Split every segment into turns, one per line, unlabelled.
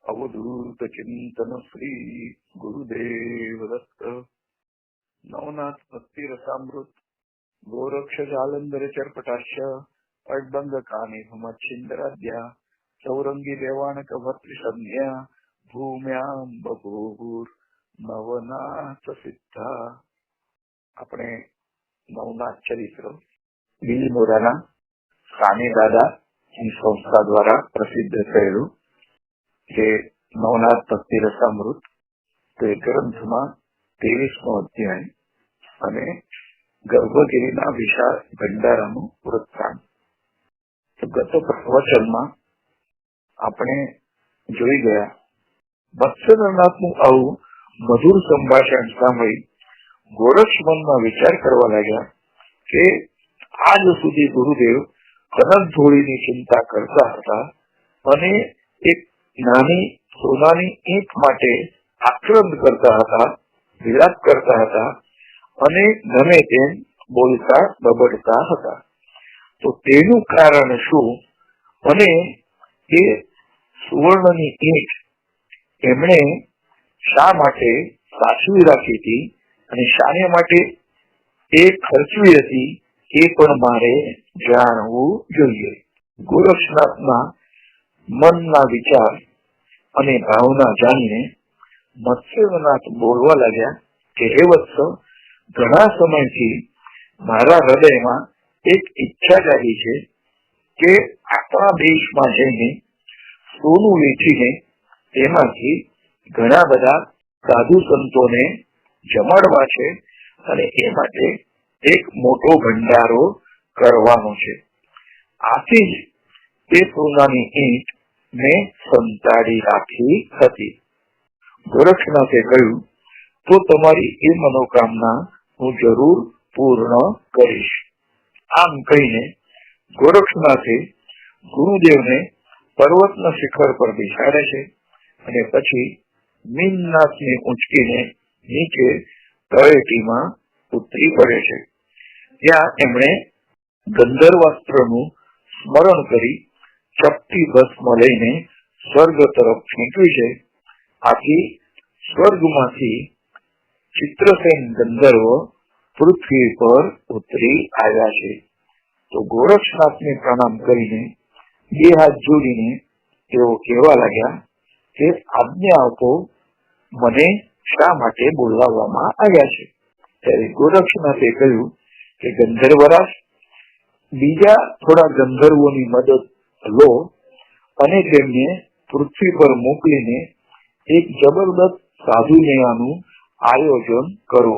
अवधूत चिंतन श्री गुरुदेव दत्त। नवनाथ भक्ति रसामृत गोरक्ष जालंधर चरपटाश्य अड्बंग काने भमच्छिंदराद्या चौरंगी देवानक भर्तृसंज्ञा भूम्यां बभूवुर नवनाथ सिद्धा। આપણે નવનાથ ચરિત્ર બિલમોરાના કાને દાદા ની સંસ્થા દ્વારા પ્રસિદ્ધ થયેલું જે નવનાથ ભક્તિ રસામૃત તે ગ્રંથમાં 23મો અધ્યાય અને ગર્ભગીરીના વિશાળ ભંડારાનું વૃત્તાંત. ગત પ્રવચનમાં આપણે જોઈ ગયા મત્સ્યનાથનું આવું મધુર સંભાષણ સાંભળી ગોરક્ષ મનમાં વિચાર કરવા લાગ્યા કે આજ સુધી ગુરુદેવ કનક ધોળીની ચિંતા કરતા હતા અને એક નાની સોનાની ઈંટ માટે આક્રંદ કરતા હતા, વિલાપ કરતા હતા અને ગમે તેમ બોલતા બબડતા હતા. તો તેનું કારણ શું અને એ સુવર્ણની ઈંટ એમણે શા માટે સાચવી રાખી હતી અને શાને માટે એ ખર્ચવી હતી એ પણ મારે જાણવું જોઈએ. ગોરક્ષનાથના મનના વિચાર અને ભાવના જાણીને મત્સ્યનાથ બોલવા લાગ્યા કે હે વત્સ, ઘણા સમયથી મારા હૃદયમાં એક ઈચ્છા જાગી છે કે આપણા દેશમાં જઈને સોનું વેચીને તેમાંથી ઘણા બધા સાધુ સંતોને જમાડવા છે અને એ માટે એક મોટો ભંડારો કરવાનો છે. આથી જ તે સોનાની ઈંટ મેં સંતાડી રાખી હતી. ગોરક્ષનાથે કહ્યું, તો તમારી એ મનોકામના હું જરૂર પૂર્ણ કરીશ. આમ કહીને ગોરક્ષનાથે ગુરુદેવને પર્વતના શિખર પર બેસાડે છે અને પછી મીનનાથને ઊંચકીને નીચે તળેટીમાં ઉતરી પડે છે. ત્યાં એમણે ગંધર્વાસ્ત્રનું સ્મરણ કરી ચપટી ભસ્મ લઈને સ્વર્ગ તરફ ફેંક્યું છે. આથી સ્વર્ગમાંથી ચિત્રસેન ગંધર્વ પૃથ્વી પર ઉતરી આવ્યા છે. તો ગોરક્ષનાથને પ્રણામ કરીને બે હાથ જોડીને તેઓ કહેવા લાગ્યા કે આજ્ઞા આપો, મને શા માટે બોલાવવામાં આવ્યા છે? ત્યારે ગોરક્ષનાથે કહ્યું કે ગંધર્વરાજ, બીજા થોડા ગંધર્વોની મદદ લો અને તેમને પૃથ્વી પર મોકલીને એક જબરદસ્ત સાધુ મેળાનું આયોજન કરો.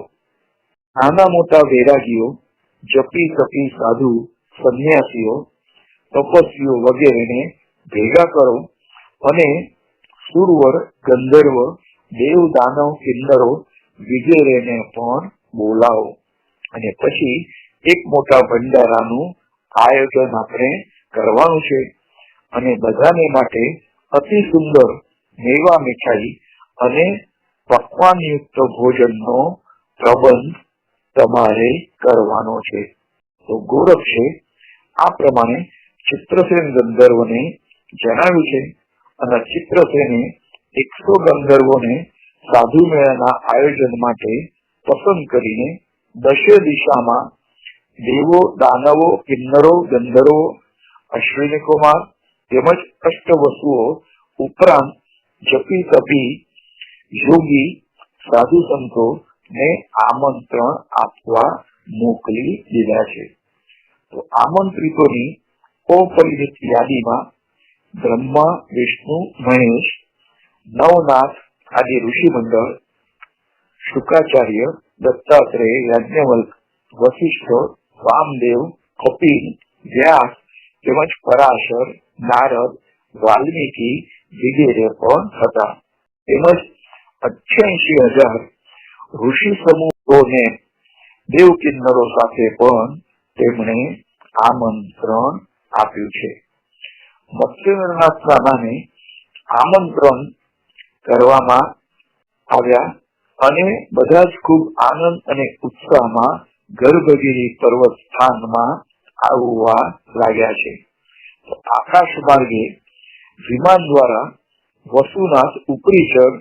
નાના મોટા વૈરાગીઓ, જપી તપી સાધુ, સંન્યાસીઓ, તપસ્વીઓ વગેરેને ભેગા કરો અને સુરવર, ગંધર્વ, દેવ, દાનવ, કિન્નરો વગેરેને પણ બોલાવો અને પછી એક મોટા ભંડારાનું આયોજન આપણે કરવાનું છે અને બધાને માટે અતિ સુંદર મેવા મીઠાઈ અને પકવાન યુક્ત ભોજનનો પ્રબંધ તમારે કરવાનો છે. તો ગોરક્ષે આ પ્રમાણે ચિત્રસેન ગંધર્વને જણાવ્યું છે અને ચિત્રસેને 100 ગંધર્વોને સાધુ મેળાના આયોજન માટે પસંદ કરીને દશે દિશામાં દેવો, દાનવો, કિન્નરો, ગંધર્વો, અશ્વિની કુમાર તેમજ અષ્ટવસુઓ ઉપરાંત જપી તપી યોગી સાધુ સંતો ને આમંત્રણ આપવા મોકલી દીધા છે. તો આમંત્રિતોની અપરિમિત યાદીમાં બ્રહ્મા, વિષ્ણુ, મહેશ, નવનાથ આદિ ઋષિ મંડળ, શુકાચાર્ય, દત્તાત્રેય, યાજ્ઞવલ્ક, વશિષ્ઠ, વામદેવ, કપિલ, વ્યાસ તેમજ પરાશર, નારદ, વાલ્મીકી વગેરે પણ હતા. તેમજ 88,000 ઋષિ સમૂહોને દેવ કિન્નરો સાથે પણ તેમણે આમંત્રણ આપ્યું છે. મત્સ્યનાથના નામે આમંત્રણ કરવામાં આવ્યા અને બધા જ ખૂબ આનંદ અને ઉત્સાહમાં ગર્ભગીરી પર્વત સ્થાનમાં આવવા લાગ્યા છે. આકાશ માર્ગે વિમાન દ્વારા વસુનાથ ઉપરીચર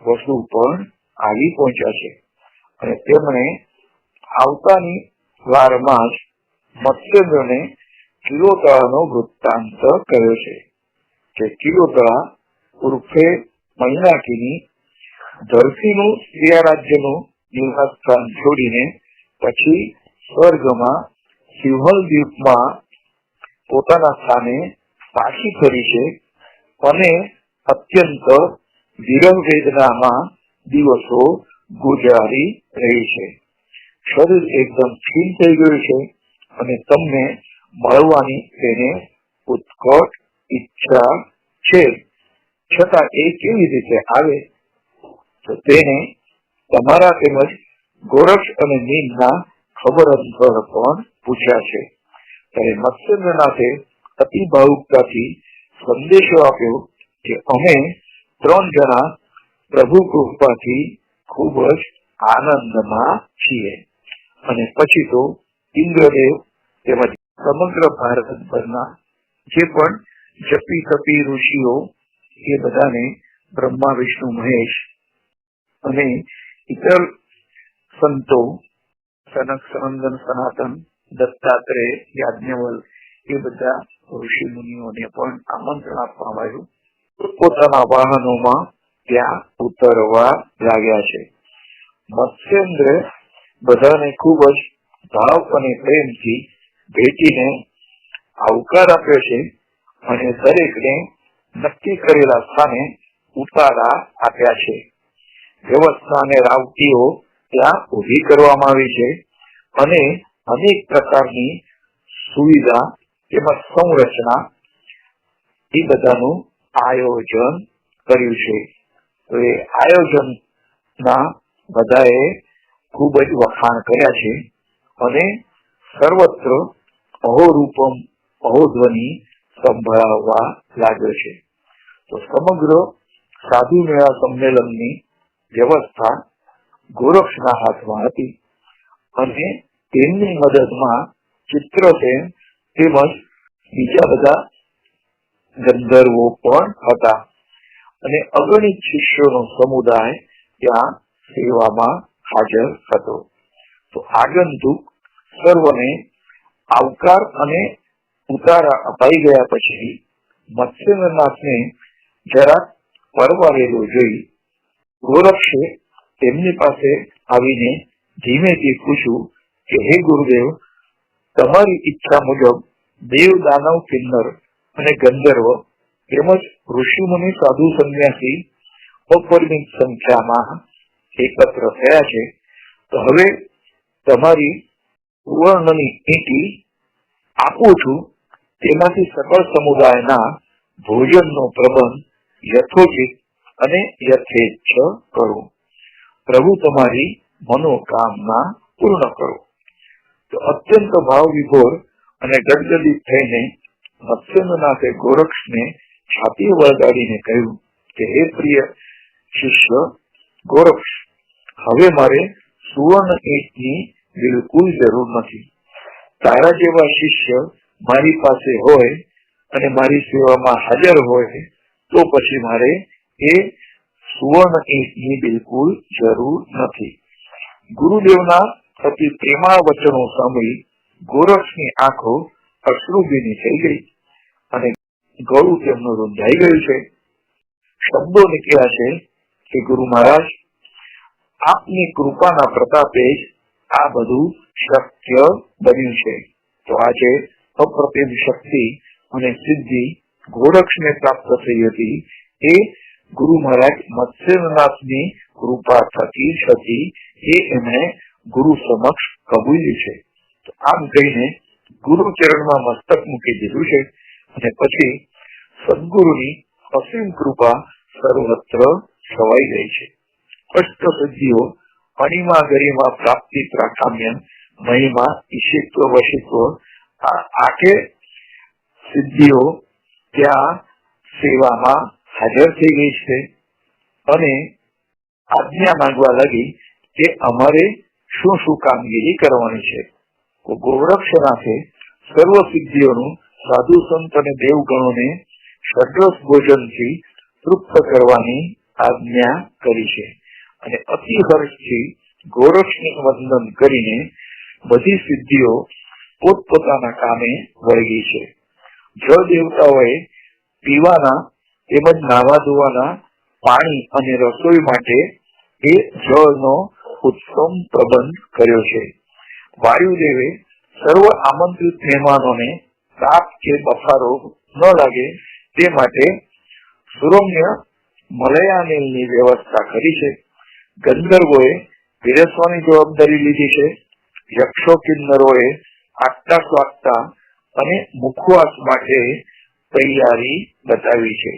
વસુ પણ આવી પહોંચ્યા છે અને તેમણે આવતાની વારમાં જ મત્સ્યેન્દ્રને કિલોતળાનો વૃત્તાંત કર્યો છે કે કિલોતળા ઉર્ફે મૈનાકીની ધરતીનું સ્ત્રીયા રાજ્યનું નિવાસ સ્થાન છોડીને પછી સ્વર્ગમાં સિંહલ દ્વીપમાં પોતાના સ્થાને પાછી ફરી છે અને અત્યંત વિરહ વેદનામાં દિવસો ગુજારી રહી છે. શરીર એકદમ ક્ષીણ થઈ ગયું છે અને તમને મળવાની તેને ઉત્કટ ઈચ્છા છે, છતાં એ કેવી રીતે આવે તો તેને તમારા તેમજ ગોરક્ષ અને નીલના ખબર અંતર પણ પૂછ્યા છે. ત્યારે મત્સ્યેન્દ્રનાથે અતિ ભાવુકતાથી સંદેશો આપ્યો કે અમે 3 જણા પ્રભુ કૃપાથી ખૂબ જ આનંદમાં છીએ. અને પછી તો ઇન્દ્રદેવ તેમજ સમગ્ર ભારત પરના જે પણ જપી તપી ઋષિઓ એ બધાને બ્રહ્મા વિષ્ણુ મહેશ અને ઇતર સંતો સનક સનંદન સનાતન દત્તાત્રેય યાજ્ઞવલ એ બધા ઋષિ મુનિઓને પણ આમંત્રણ આપવામાં આવ્યું. પોતાના વાહનોમાં ત્યાં ઉતરવા લાગ્યા છે. મત્સ્યેન્દ્ર બધાને ખૂબ જ ભાવ અને પ્રેમથી ભેટીને આવકાર આપ્યો છે અને દરેકને નક્કી કરેલા સ્થાને ઉતારા આપ્યા છે. વ્યવસ્થા અને રાવટીઓ ત્યાં ઉભી કરવામાં આવી છે અને અનેક પ્રકારની સુવિધા તેમજ સંરચના એ બધાનું આયોજન કર્યું છે. તો એ આયોજનના બધાએ ખૂબ જ વખાણ કર્યા છે અને સર્વત્ર અહોરૂપમ અહોધ્વનિ સંભળાવવા લાગ્યો છે. તો સમગ્ર સાધુ મેળા સંમેલનની વ્યવસ્થા ગોરક્ષના હાથમાં હતી અને તેમની મદદમાં ચિત્રસેન તેમજ બીજા બધા ગંધર્વો પણ હતા અને અગણિત શિષ્યોનો સમુદાય ત્યાં સેવામાં હાજર હતો. તો આગંતુક સર્વને આવકાર અને ઉતારા અપાઈ ગયા પછી મત્સ્યેન્દ્રનાથને જરાક પરવારેલું જોઈ ગોરક્ષે તેમની પાસે આવીને ધીમેથી પૂછ્યું કે હે ગુરુદેવ, તમારી ઈચ્છા મુજબ દેવ દાનવ કિન્નર અને ગંધર્વ તેમજ ઋષિમુનિ સાધુ સંન્યાસી અપરિમિત સંખ્યામાં એકત્ર થયા છે. તો હવે તમારી સુવર્ણની ઈંટી આપું છું, તેમાંથી સકળ સમુદાયના ભોજનનો પ્રબંધ યથોચિત અને યથેચ્છ કરો. પ્રભુ તમારી મનોકામના પૂર્ણ કરો. તો અત્યંત ભાવ વિભોર અને ગદગદિત થઈને મત્સ્યેન્દ્રનાથે ગોરક્ષને છાતી વળગાડીને કહ્યું કે હે પ્રિય શિષ્ય ગોરક્ષ, હવે મારે સુવર્ણ ઈંટની બિલકુલ જરૂર નથી. તારા જેવા શિષ્ય મારી પાસે હોય અને મારી સેવામાં હાજર હોય તો પછી મારે એ સુવર્ણ ઈંટની બિલકુલ જરૂર નથી. ગુરુદેવના અતિ પ્રેમાળ વચનો સાંભળી ગોરક્ષની આંખો અશ્રુભીની થઈ ગઈ અને ગળું તેમનું રૂંધાઈ ગયું છે. શબ્દો નીકળ્યા છે કે ગુરુ મહારાજ, આપની કૃપાના પ્રતાપે જ આ બધું શક્ય બન્યું છે. તો આજે અપ્રતિમ શક્તિ અને સિદ્ધિ ગોરક્ષને પ્રાપ્ત થઈ હતી એ ગુરુ મહારાજ મત્સ્યેન્દ્રનાથની કૃપા થકી જ હતી. એ એમણે ગુરુ સમક્ષ કબૂલ્યું છે. તો આમ કહીને ગુરુ ચરણમાં મસ્તક મૂકી દીધું છે અને પછી સદગુરુની અસીમ કૃપા સર્વત્ર છવાઈ ગઈ છે. અષ્ટ સિદ્ધિઓ અણિમા ગરિમા પ્રાપ્તિ પ્રાકામ્ય મહિમા ઈશિત્વ વશિત્વ આ 8 સિદ્ધિઓ ત્યાં સેવામાં હાજર થઈ ગઈ છે અને આજ્ઞા માંગવા લાગી કે અમારે શું શું કામગીરી કરવાની છે. તો ગોરક્ષનાથે સર્વ સિદ્ધિઓનું સાધુ સંત અને દેવગણોને ષડ્રસ ભોજનથી તૃપ્ત કરવાની આજ્ઞા કરી છે અને અતિ હર્ષથી ગોરક્ષને વંદન કરીને બધી સિદ્ધિઓ પોતપોતાના કામે વળગી છે. જળ દેવતાઓએ પીવાના તેમજ નાવા ધોવાના પાણી અને રસોઈ માટે એ જળનો ઉત્તમ પ્રબંધ કર્યો છે. વાયુદેવે સર્વ આમંત્રિત મહેમાનોને તાપ કે બફારો ન લાગે તે માટે સુરમ્ય મલયાનેલની વ્યવસ્થા કરી છે. ગંધર્વોએ પીરસવાની જવાબદારી લીધી છે. યક્ષો કિન્નરોએ આગતા સ્વાગતા અને મુખવાસ માટે તૈયારી બતાવી છે.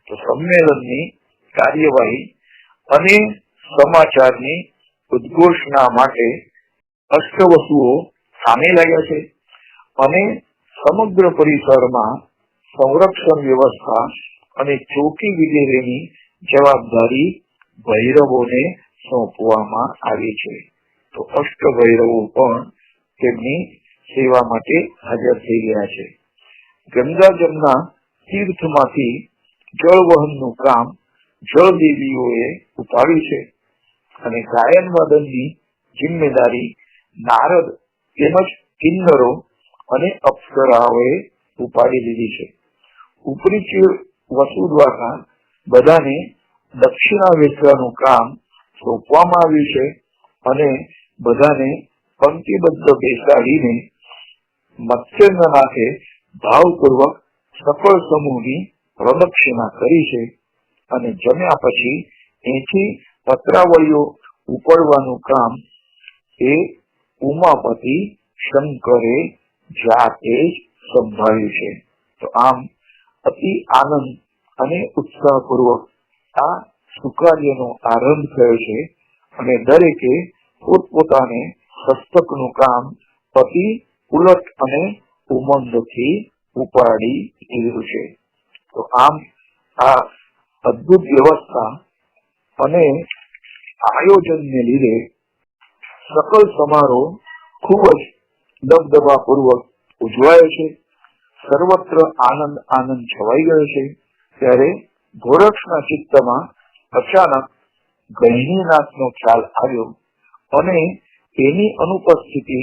તો સંમેલનની કાર્યવાહી અને સમાચારની ઉદ્ઘોષણા માટે અષ્ટવસુઓ સામે લાગ્યા છે અને સમગ્ર પરિસરમાં સંરક્ષણ વ્યવસ્થા અને ચોકી વગેરેની જવાબદારી ભૈરવોને સોંપવામાં આવી છે. તો અષ્ટભૈરવો પણ તેમની સેવા માટે હાજર થઈ ગયા છે. ગંગાજળના તીર્થમાંથી જળવહનનું કામ જળદેવીઓએ ઉપાડ્યું છે અને ગાયન વાદનની જિમ્મેદારી નારદ તેમજ કિન્નરો અને અપ્સરાઓએ ઉપાડી લીધી છે. ઉપરી વસુ દ્વારા બધાને દક્ષિણા વેચવાનું કામ સોંપવામાં આવ્યું છે અને બધાને પંક્તિબદ્ધ બેસાડીને મત્સ્યનાથે ભાવપૂર્વક સફળ સમૂહની પ્રદક્ષિણા કરી છે અને જમ્યા પછી એથી પત્રાવળીઓ ઉપડવાનું કામ એ ઉમાપતિ શંકરે જાતે જ સંભાળ્યું છે. તો આમ અતિ આનંદ અને ઉત્સાહપૂર્વક આ સુકાર્યનો આરંભ થયો છે અને દરેકે પોતપોતાને હસ્તકનું કામ પતિ ઉલટ અને ઉમંગથી ઉપાડી લીધું છે. તો આમ આ અદભુત વ્યવસ્થા અને આયોજનને લીધે સકલ સમારોહ ખૂબ જ દબદબાપૂર્વક ઉજવાયો છે. સર્વત્ર આનંદ આનંદ છવાઈ ગયો છે. ત્યારે ગોરક્ષના ચિત્તમાં અચાનક ગહિનીનાથનો ખ્યાલ આવ્યો અને તેની અનુપસ્થિતિ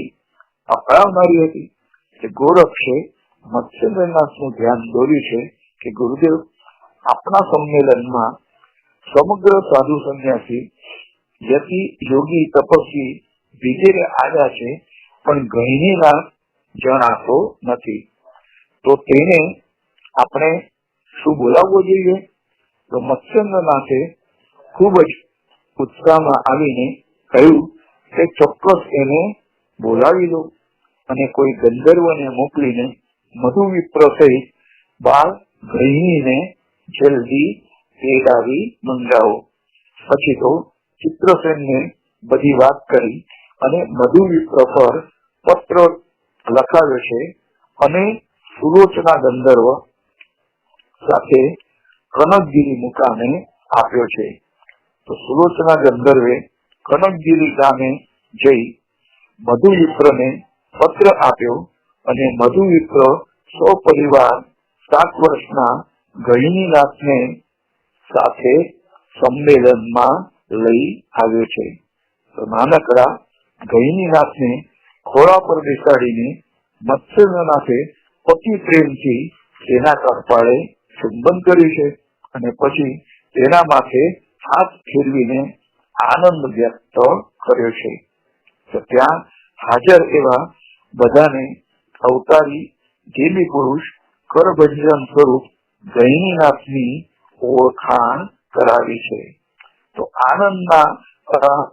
અકળાવનારી હતી. ગોરક્ષે મત્સ્યનાથનું ધ્યાન દોર્યું છે કે ગુરુદેવ, આપણા સંમેલનમાં સમગ્ર સાધુ સંન્યાસી યતિ યોગી તપસ્વી વગેરે આવ્યા છે, પણ ગહિનીનાથ જણાતો નથી. તો તેને આપણે શું બોલાવવો જોઈએ? તો મત્સ્યનાથે ખૂબ જ ઉત્સાહમાં આવીને કહ્યું કે ચોક્કસ એને બોલાવી લો અને કોઈ ગંધર્વને મોકલીને મધુ વિપ્ર સહિત બાળ ગહિનીને જલ્દી તેડાવી મંગાવો. પછી તો ચિત્રસેનને બધી વાત કરી અને મધુ વિપ્ર પર પત્ર લખાવ્યો છે અને સુલોચના ગંધર્વ સાથે કનકગીરી મુકામે આપ્યો છે. તો સુલોચના ગંધર્વે કનકગીરી ગામે જઈ મધુ વિપ્રને પત્ર આપ્યો અને મધુ વિપ્ર સપરિવાર 7 વર્ષના ગહિનીનાથને સાથે સંમેલનમાં લઈ આવ્યો છે. તો નાનકડા ગહિનીનાથને ખોળા પર બેસાડીને મત્સ્યનાથે અતિ પ્રેમથી તેના કપાળે ચુંબન કર્યું છે અને પછી તેના માથે હાથ ફેરવીને આનંદ વ્યક્ત કર્યો છે. તો ત્યાં હાજર એવા બધાને અવતારી દેવી પુરુષ કરભંજન સ્વરૂપ ગહિનીનાથની ઓળખાણ કરાવી છે. તો આનંદના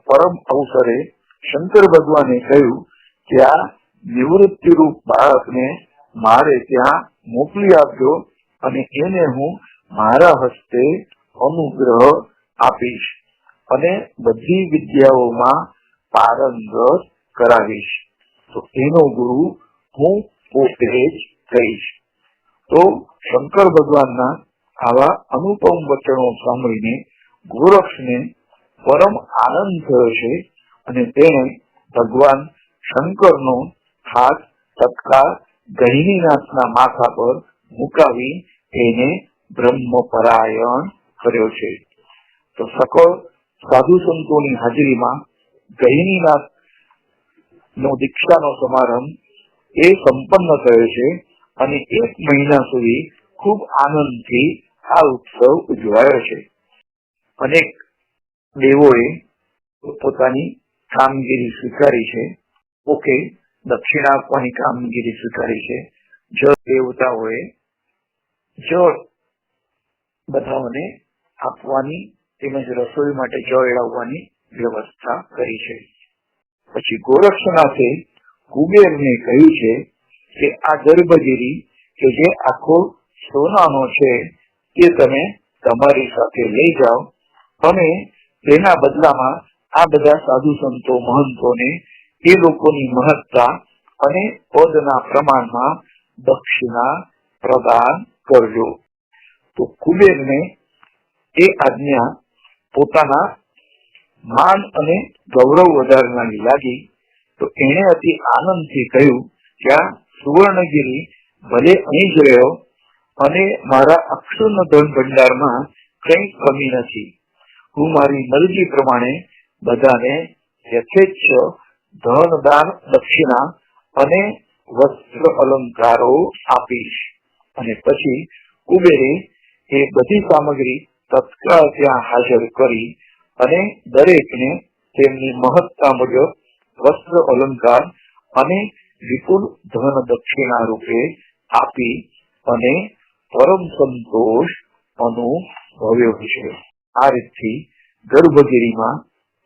પરમ અવસરે શંકર ભગવાને કહ્યું કે આ નિવૃત્તિરૂપ બાળકને મારે ત્યાં મોકલી આપજો અને એને હું મારા હસ્તે અનુગ્રહ આપીશ અને બધી વિદ્યાઓમાં પારંગત કરાવીશ. તો એનો ગુરુ હું પોતે જ કહીશ. તો શંકર ભગવાનના આવા અનુપમ વચનો સાંભળીને ગોરક્ષને પરમ આનંદ થયો છે અને તેણે ભગવાન શંકરનો હાથ તત્કાળ ગહિનીનાથના માથા પર મુકાવી એને બ્રહ્મપરાયણ કર્યો છે. તો સકળ સાધુ સંતોની હાજરીમાં ગહિનીનાથ નો દીક્ષાનો સમારંભ એ સંપન્ન થયો છે અને 1 મહિના સુધી ખૂબ આનંદથી આ ઉત્સવ ઉજવાયો છે. અનેક દેવોએ પોતાની કામગીરી સ્વીકારી છે. ઓકે, દક્ષિણા આપવાની કામગીરી સ્વીકારી છે. જળ દેવતાઓએ જળ બધાઓને આપવાની તેમજ રસોઈ માટે જળ એળવવાની વ્યવસ્થા કરી છે. પછી ગોરક્ષનાથે કુબેરને કહ્યું છે કે આ ગર્ભગીરી કે જે આખો સોનાનો છે તે તમે તમારી સાથે લઈ જાઓ અને તેના બદલામાં આ બધા સાધુ સંતો મહંતોને એ લોકોની મહત્તા અને પદના પ્રમાણમાં દક્ષિણા પ્રદાન કરજો. તો કુબેરને એ આજ્ઞા પોતાના માન અને ગૌરવ વધારનારી લાગી. તો એણે અતિ આનંદથી કહ્યું કે આ સુવર્ણગીરી ભલે અહીં જ રહ્યો અને મારા અક્ષુર્ણ ધન ભંડારમાં કઈ કમી નથી. હું મારી મરજી પ્રમાણે બધાને યથેચ્છ ધન દાન દક્ષિણા અને વસ્ત્ર અલંકારો આપીશ. અને પછી કુબેરે એ બધી સામગ્રી તત્કાળ ત્યાં હાજર કરી અને દરેકને તેમની મહત્તા મુજબ વસ્ત્ર અલંકાર અને વિપુલ ધન દક્ષિણા રૂપે આપી અને પરમ સંતોષ અનુભવ્યો છે. આ રીતથી ગર્ભગીરીમાં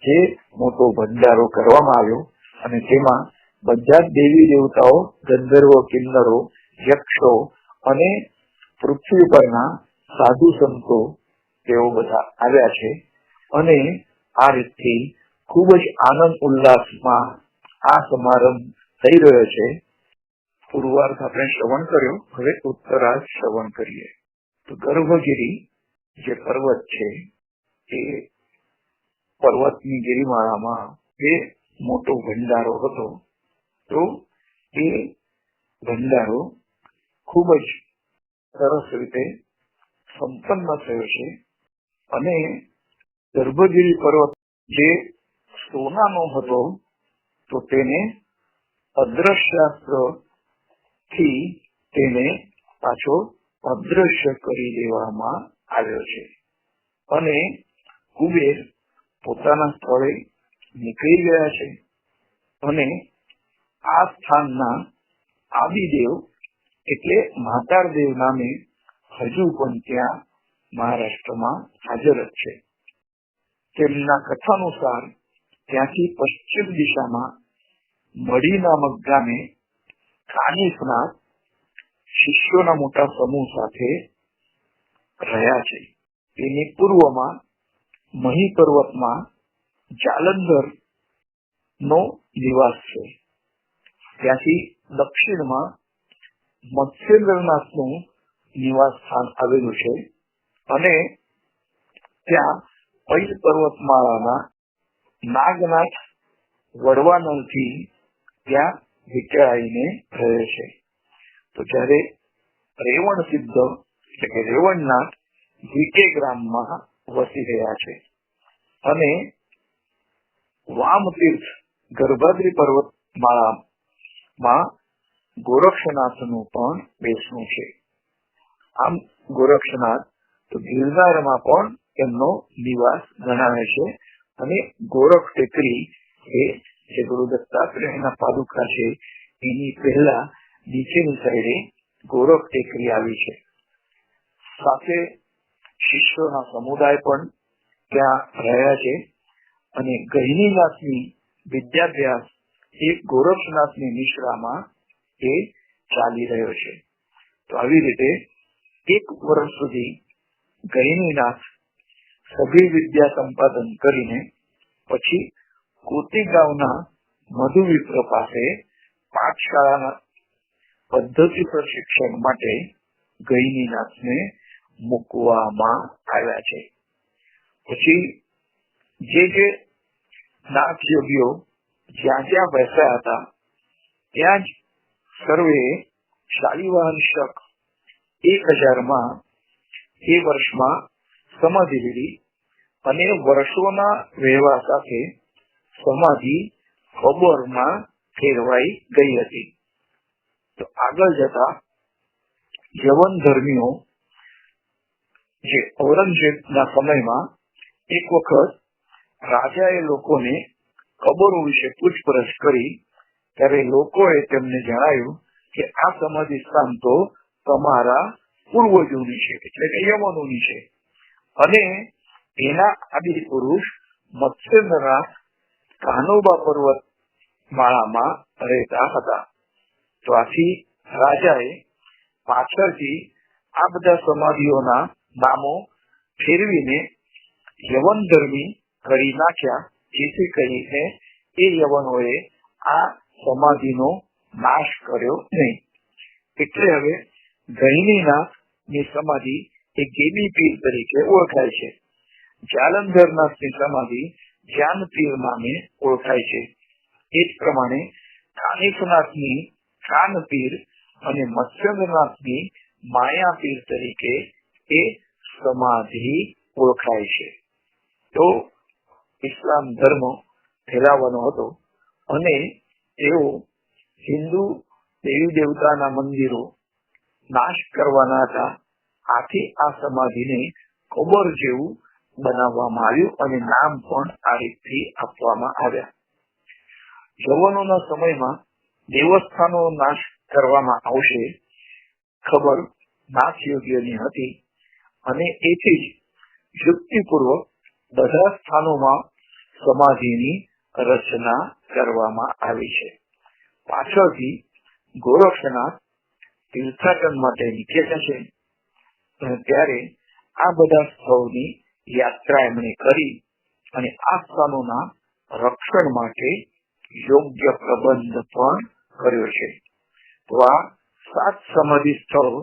જે મોટો ભંડારો કરવામાં આવ્યો અને તેમાં બધા દેવી દેવતાઓ, ગંધર્વો, કિન્નરો, યક્ષો અને પૃથ્વી પરના સાધુ સંતો તેઓ બધા આવ્યા છે. અને આ રીતથી ખૂબ જ આનંદ ઉલ્લાસમાં આ સમારંભ થઈ રહ્યો છે. પૂર્વાર્ધ આપણે શ્રવણ કર્યો, હવે ઉત્તરાર્ધ શ્રવણ કરીએ. તો ગર્ભગીરી જે પર્વત છે એ પર્વતની ગિરિમાળામાં એ મોટો ભંડારો હતો. તો એ ભંડારો ખૂબ જ સરસ રીતે સંપન્ન થયો છે. અને ગર્ભગીરી પર્વત જે સોનાનો હતો તો તેને અદ્રશ્યાસ્ત્ર થી તેને પાછો અદ્રશ્ય કરી દેવામાં આવ્યો છે. અને કુબેર પોતાના સ્થળે નીકળી ગયા છે. અને આ સ્થાનના આદિદેવ એટલે માતારદેવ નામે હજુ પણ ત્યાં મહારાષ્ટ્રમાં હાજર જ છે. તેમના કથાનુસાર ત્યાંથી પશ્ચિમ દિશામાં મઢી નામક ગામે કાનિફનાથ શિષ્યોના મોટા સમૂહ સાથે રહ્યા છે. તેની પૂર્વમાં મહી પર્વતમાં જાલંધર નો નિવાસ છે. ત્યાંથી દક્ષિણમાં મત્સ્યેન્દ્રનાથનું નિવાસ સ્થાન આવેલું છે. અને ત્યાં પૈલ પર્વતમાળાના નાગનાથ વડવાનળથી ત્યાં વિકળાઈને રહે છે. તો જયારે રેવણ સિદ્ધ એટલે કે રેવણનાથ વિકે ગ્રામમાં વસી રહ્યા છે. અને વામતીર્થ ગર્ભાદ્રી પર્વતમાળામાં ગોરક્ષનાથનું પણ બેસણું છે. આમ ગોરક્ષનાથ તો ગિરનારમાં પણ એમનો નિવાસ ગણાવે છે. અને ગોરખ ટેકરી એ જે ગુરુ દત્તાત્રેયના પાદુકા છે એની પહેલા નીચેની સાઈડે ગોરખ ટેકરી આવી છે. સાથે શિષ્યોના સમુદાય પણ ત્યાં રહ્યા છે. અને ગહિનીનાથની વિદ્યાભ્યાસ એ ગોરક્ષનાથની નિશ્રામાં એ ચાલી રહ્યો છે. તો આવી રીતે 1 વર્ષ સુધી ગહિનીનાથ સભી વિદ્યા સંપાદન કરીને પછી કોતીગાંવના મધુવિપ્ર પાસે પાઠશાળાના પદ્ધતિસર શિક્ષણ માટે ગહિનીનાથને મૂકવામાં આવ્યા છે. પછી જે નાથ યોગીઓ જ્યાં જ્યાં બેસ્યા હતા ત્યાં જ સર્વે શાલિવાહન શક 1000 એ વર્ષમાં સમાધિ લીધી અને વર્ષોના વહેવા સાથે સમાધિ કબરમાં ફેરવાઈ ગઈ હતી. તો આગળ જતા યવન ધર્મીઓ જે ઔરંગઝેબના સમયમાં એક વખત રાજાએ લોકોને કબરો વિશે પૂછપરછ કરી ત્યારે લોકોએ તેમને જણાવ્યું કે આ સમાધિ સ્થાન તો તમારા પૂર્વજોની છે, એટલે કે યવનોની છે, અને એના આદિ પુરુષ મત્સ્યનાથ કાનોબા પર્વત માળામાં રહેતા હતા. તો આથી રાજાએ પાછળથી આ બધા સમાધિઓના નામો ફેરવીને યવન ધર્મી કરી નાખ્યા, જેથી કરીને એ યવનોએ આ સમાધિનો નાશ કર્યો નહીં. એટલે હવે ગહિનીનાથની સમાધિ એ ગેબી પીર તરીકે ઓળખાય છે. જાલંધરનાથની સમાધિ જાન પીર નામે ઓળખાય છે. એ જ પ્રમાણે કાનિફનાથની કાન પીર અને મત્સ્યનાથની માયા પીર તરીકે એ સમાધિ ઓળખાય છે. તો ઇસ્લામ ધર્મ ફેલાવાનો હતો અને તેઓ હિન્દુ દેવી દેવતાના મંદિરો નાશ કરવાના હતા. આથી આ સમાધિને કબર જેવું બનાવવામાં આવ્યું અને નામ પણ આ રીતથી આપવામાં આવ્યા. યવનોના સમયમાં દેવસ્થાનો નાશ કરવામાં આવશે ખબર નાથ યોગ્યની હતી અને એથી જ યુક્તિપૂર્વક બધા સ્થાનોમાં સમાધિની રચના કરવામાં આવી છે. પાછળથી ગોરક્ષનાથ તીર્થાટન માટે નીકળ્યા છે ત્યારે આ બધા સ્થળોની યાત્રા એમણે કરી અને આ સ્થાનોના રક્ષણ માટે યોગ્ય પ્રબંધ પણ કર્યો છે. તો આ 7 સમાધિ સ્થળો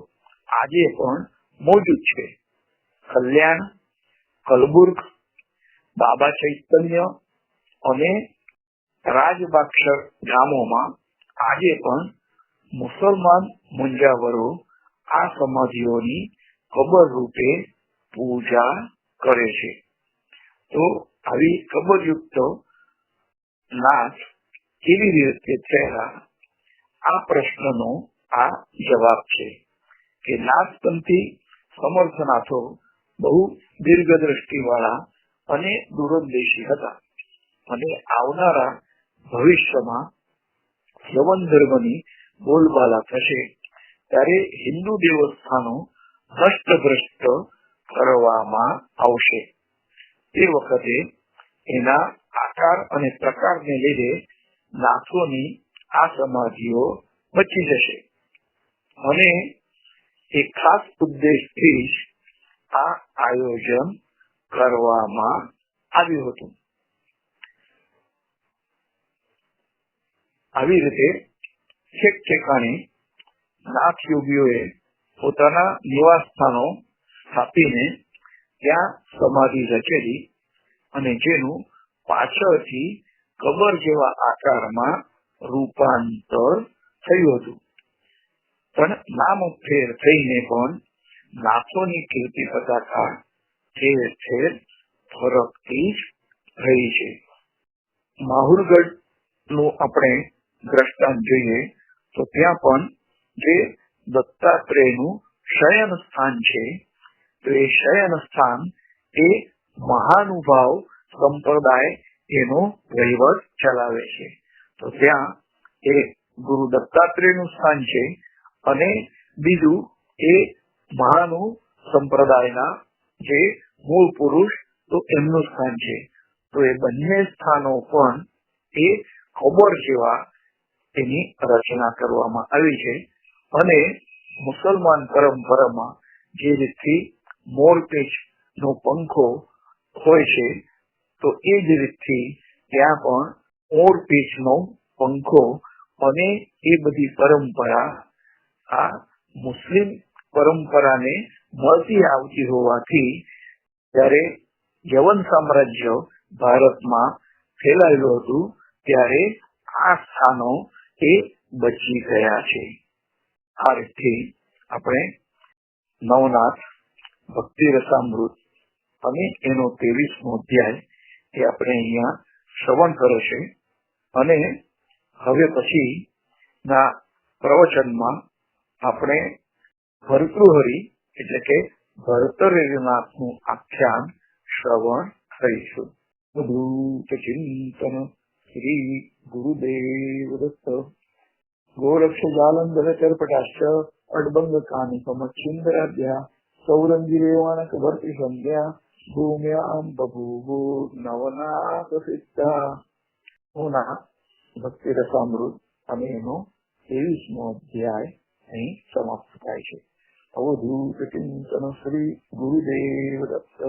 આજે પણ મોજૂદ છે. કલ્યાણ, કલબુર્ગ, બાબા ચૈતન્ય અને રાજબાક્ષર ગામોમાં આજે પણ મુસલમાન મુંજાવરો આ સમાધિઓની કબર રૂપે પૂજા કરે છે. તો આવી કબરયુક્ત નાથ કેવી રીતે થયા, આ પ્રશ્નનો આ જવાબ છે કે નાથપંથી સમર્થનાથો બહુ દીર્ઘ દ્રષ્ટિ વાળા અને દૂરંદેશી હતા અને આવનારા ભવિષ્યમાં યવન ધર્મની બોલબાલા થશે ત્યારે હિન્દુ દેવસ્થાનો નષ્ટભ્રષ્ટ કરવામાં આવશે. તે વખતે એના આકાર અને પ્રકારને લીધે નાથોની આ સમાધિઓ બચી જશે અને એક ખાસ ઉદ્દેશથી જ આ આયોજન કરવામાં આવ્યું હતું. આવી રીતે છેક ઠેકાણે નાથ યોગીઓએ પોતાના નિવાસ સ્થાનો સ્થાપીને ત્યાં સમાધિ રચેલી અને જેનું પાછળથી કબર જેવા આકારમાં રૂપાંતર થયું હતું. પણ નામ ફેર થઈને પણ નાથોની કીર્તિ પતાકા ઠેર ઠેર ફરકતી જ રહી છે. માહુરગઢ નું આપણે દ્રષ્ટાંત જોઈએ તો ત્યાં પણ જે દત્તાત્રેયનું શયન સ્થાન છે તો એ શયન સ્થાન એ મહાનુભાવ સંપ્રદાય એનો વહીવટ ચલાવે છે. તો ત્યાં એ ગુરુ દત્તાત્રેયનું સ્થાન છે અને બીજું એ મહાનુ સંપ્રદાયના જે મૂળ પુરુષ તો એમનું સ્થાન છે. તો એ બંને સ્થાનો પણ એ કબર જેવા એની રચના કરવામાં આવી છે અને મુસલમાન પરંપરામાં જે રીતથી મોરપીંછ નો પંખો હોય છે તો એ જ રીતથી ત્યાં પણ મોરપીંછ નો પંખો અને એ બધી પરંપરા આ મુસ્લિમ પરંપરાને મળતી આવતી હોવાથી ત્યારે યવન સામ્રાજ્ય ભારતમાં ફેલાયેલું હતું ત્યારે આ સ્થાનો એ બચી ગયા છે. આ રીતે આપણે નવનાથ, ભક્તિ રસામૃત અને એનો 23મો અધ્યાય એ આપણે અહીંયા શ્રવણ કરે છે. અને હવે પછી ના પ્રવચનમાં આપણે ભર્તૃહરિ એટલે કે ભર્તૃહરિનાથનું આખ્યાન શ્રવણ કરીશું. અવધૂત ચિંતન શ્રી ગુરુદેવ દત્ત. ગોરક્ષ જાલંધર ચરપટાશ્ચ અડબંગ કાનિકમચ્છિન્દ્રાદ્યા સૌરંગિરેવાણક ભર્તિ સંધ્યા ભૂમ્યામ બભૂવો નવનાથ સિદ્ધા. ભક્તિ રસામૃત અને એનો 23મો અધ્યાય અહીં સમાપ્ત થાય છે. અવધૂત ચિંતન શ્રી ગુરુદેવ દત્ત.